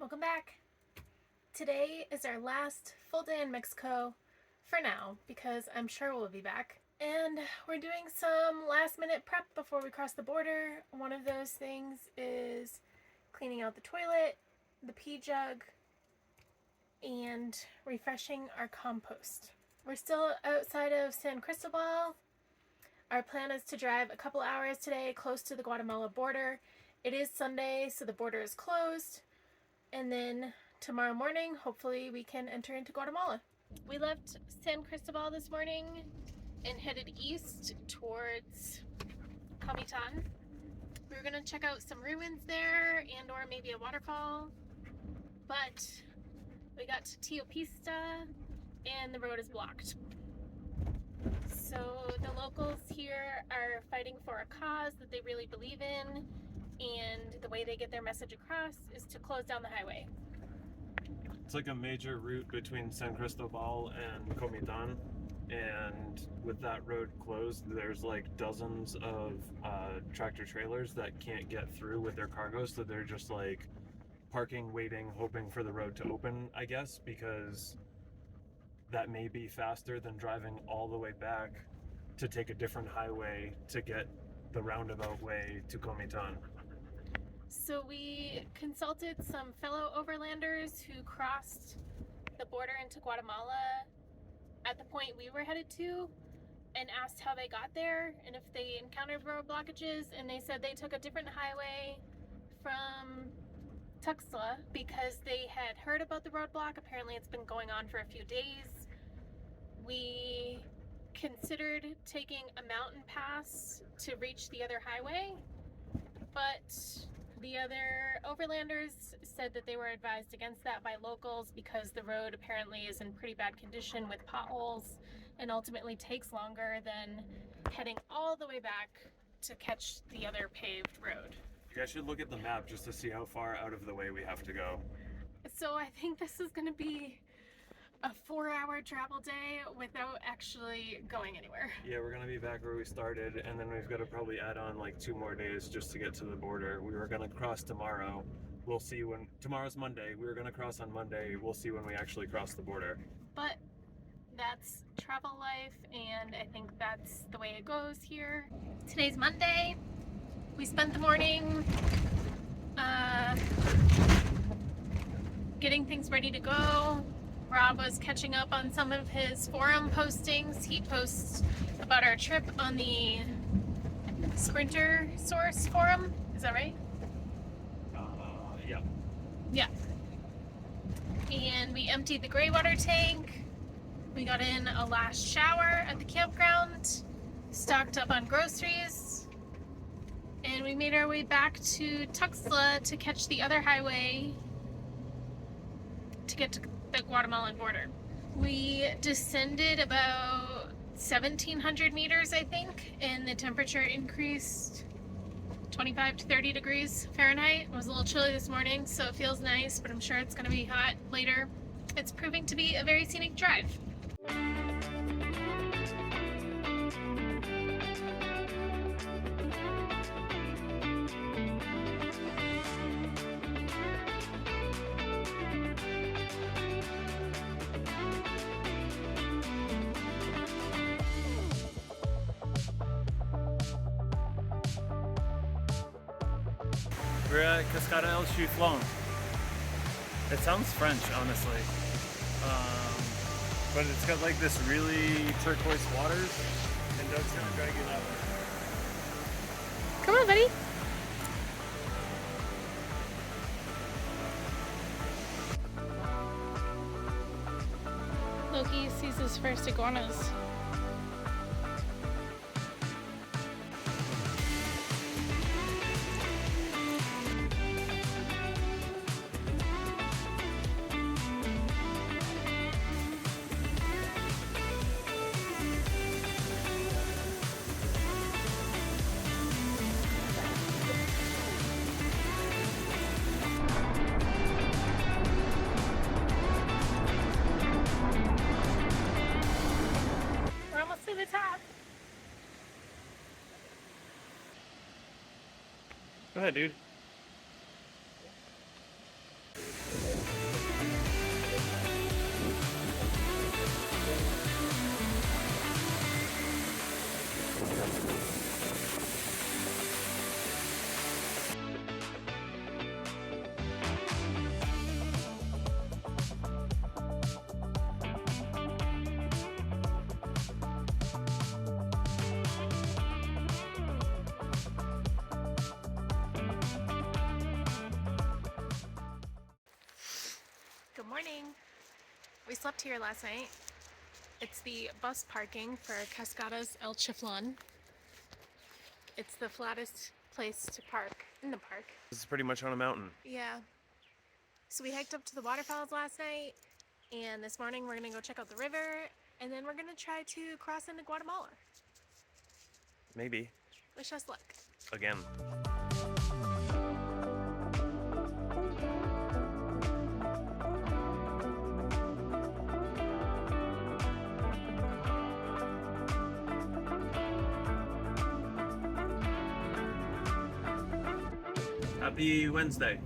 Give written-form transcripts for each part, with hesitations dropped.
Welcome back. Today is our last full day in Mexico for now, because I'm sure we'll be back. And we're doing some last minute prep before we cross the border. One of those things is cleaning out the toilet, the pee jug, and refreshing our compost. We're still outside of San Cristobal. Our plan is to drive a couple hours today close to the Guatemala border. It is Sunday, so the border is closed. And then tomorrow morning, hopefully we can enter into Guatemala. We left San Cristobal this morning and headed east towards Comitan. We were gonna check out some ruins there and or maybe a waterfall, but we got to Tio Pista and the road is blocked. So the locals here are fighting for a cause that they really believe in, and the way they get their message across is to close down the highway. It's like a major route between San Cristobal and Comitan, and with that road closed, there's like dozens of tractor trailers that can't get through with their cargo, so they're just like parking, waiting, hoping for the road to open, I guess, because that may be faster than driving all the way back to take a different highway to get the roundabout way to Comitan. So we consulted some fellow overlanders who crossed the border into Guatemala at the point we were headed to and asked how they got there and if they encountered road blockages, and they said they took a different highway from Tuxtla because they had heard about the roadblock. Apparently it's been going on for a few days. We considered taking a mountain pass to reach the other highway, but the other overlanders said that they were advised against that by locals because the road apparently is in pretty bad condition with potholes and ultimately takes longer than heading all the way back to catch the other paved road. You guys should look at the map just to see how far out of the way we have to go. So I think this is going to be a 4-hour travel day without actually going anywhere. Yeah, we're gonna be back where we started, and then we've got to probably add on like 2 more days just to get to the border. We were gonna cross tomorrow. We'll see when tomorrow's Monday. We were gonna cross on Monday. We'll see when we actually cross the border. But that's travel life, and I think that's the way it goes here. Today's Monday. We spent the morning getting things ready to go. Rob was catching up on some of his forum postings. He posts about our trip on the Sprinter Source forum. Is that right? Yeah. Yeah. And we emptied the gray water tank. We got in a last shower at the campground, stocked up on groceries, and we made our way back to Tuxtla to catch the other highway to get to the Guatemalan border. We descended about 1,700 meters, I think, and the temperature increased 25 to 30 degrees Fahrenheit. It was a little chilly this morning, so it feels nice, but I'm sure it's going to be hot later. It's proving to be a very scenic drive. We're at Cascadas El Chiflon. It sounds French, honestly. But it's got like this really turquoise waters, and Doug's gonna drag you that way. Come on, buddy. Loki sees his first iguanas. Go ahead, dude. morning. We slept here last night. It's the bus parking for Cascadas El Chiflon. It's the flattest place to park in the park. This is pretty much on a mountain. Yeah. So we hiked up to the waterfalls last night, and this morning we're gonna go check out the river, and then we're gonna try to cross into Guatemala. Maybe. Wish us luck. Again. Happy Wednesday.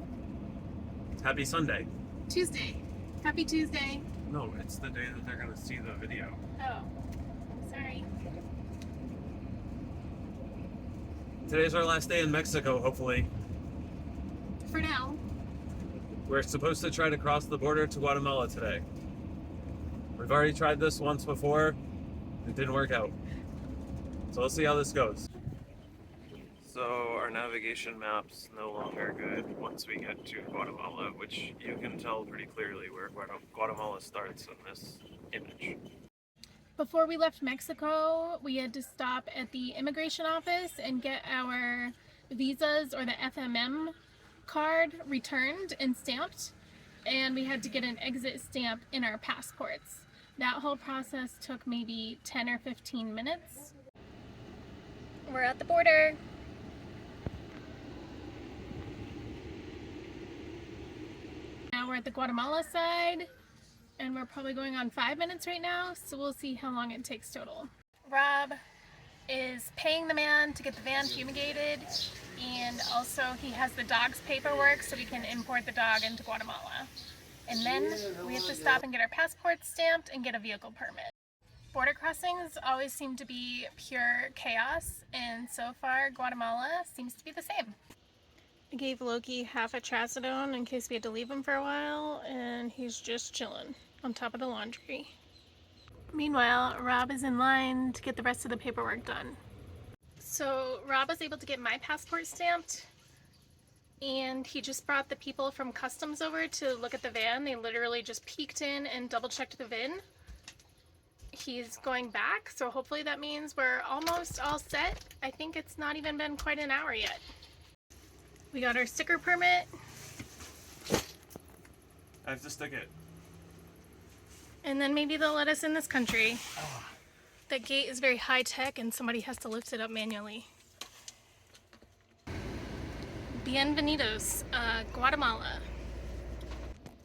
Happy Sunday. Tuesday. Happy Tuesday. No, it's the day that they're gonna see the video. Oh, sorry. Today's our last day in Mexico, hopefully. For now. We're supposed to try to cross the border to Guatemala today. We've already tried this once before. It didn't work out. So we'll see how this goes. So our navigation map's no longer good once we get to Guatemala, which you can tell pretty clearly where Guatemala starts in this image. Before we left Mexico, we had to stop at the immigration office and get our visas or the FMM card returned and stamped, and we had to get an exit stamp in our passports. That whole process took maybe 10 or 15 minutes. We're at the border. Now we're at the Guatemala side, and we're probably going on 5 minutes right now, so we'll see how long it takes total. Rob is paying the man to get the van fumigated, and also he has the dog's paperwork so we can import the dog into Guatemala. And then we have to stop and get our passports stamped and get a vehicle permit. Border crossings always seem to be pure chaos, and so far Guatemala seems to be the same. I gave Loki half a trazodone in case we had to leave him for a while, and he's just chilling on top of the laundry. Meanwhile, Rob is in line to get the rest of the paperwork done. So Rob was able to get my passport stamped, and he just brought the people from customs over to look at the van. They literally just peeked in and double-checked the VIN. He's going back, so hopefully that means we're almost all set. I think it's not even been quite an hour yet. We got our sticker permit. I have to stick it. And then maybe they'll let us in this country. That gate is very high-tech and somebody has to lift it up manually. Bienvenidos, Guatemala.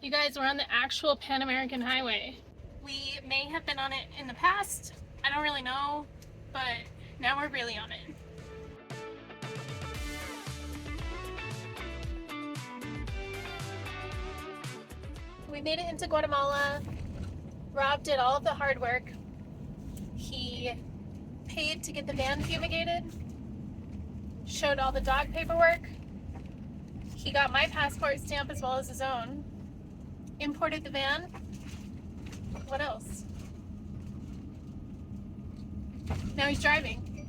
You guys, we're on the actual Pan American Highway. We may have been on it in the past. I don't really know, but now we're really on it. We made it into Guatemala. Rob did all of the hard work. He paid to get the van fumigated, showed all the dog paperwork. He got my passport stamp as well as his own, imported the van. What else? Now he's driving.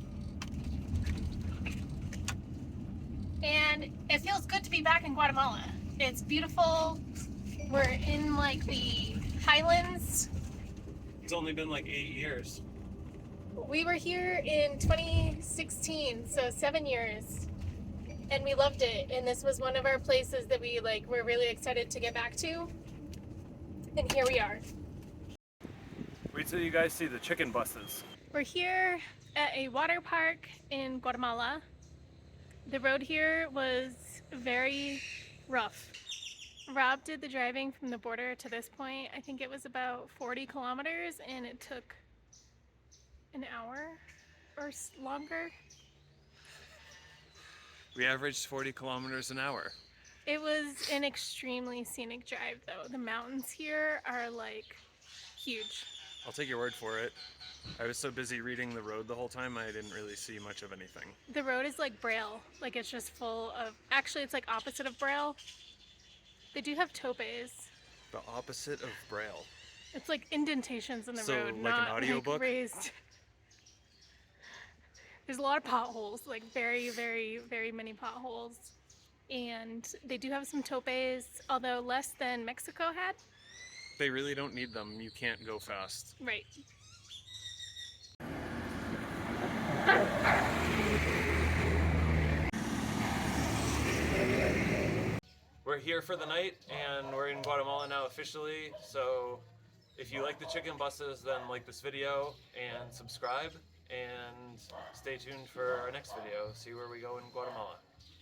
And it feels good to be back in Guatemala. It's beautiful. We're in like the highlands. It's only been like 8 years. We were here in 2016, so 7 years, and we loved it. And this was one of our places that we were really excited to get back to. And here we are. Wait till you guys see the chicken buses. We're here at a water park in Guatemala. The road here was very rough. Rob did the driving from the border to this point. I think it was about 40 kilometers, and it took an hour or longer. We averaged 40 kilometers an hour. It was an extremely scenic drive, though. The mountains here are like huge. I'll take your word for it. I was so busy reading the road the whole time, I didn't really see much of anything. The road is like Braille. Like, it's just full of... Actually, it's like opposite of Braille. They do have topes. The opposite of Braille. It's like indentations in the So, road, like not an audiobook? like raised. There's a lot of potholes, like very, very, very many potholes. And they do have some topes, although less than Mexico had. they really don't need them. You can't go fast. Right. We're here for the night, and we're in Guatemala now officially, so if you like the chicken buses, then like this video and subscribe, and stay tuned for our next video, see where we go in Guatemala.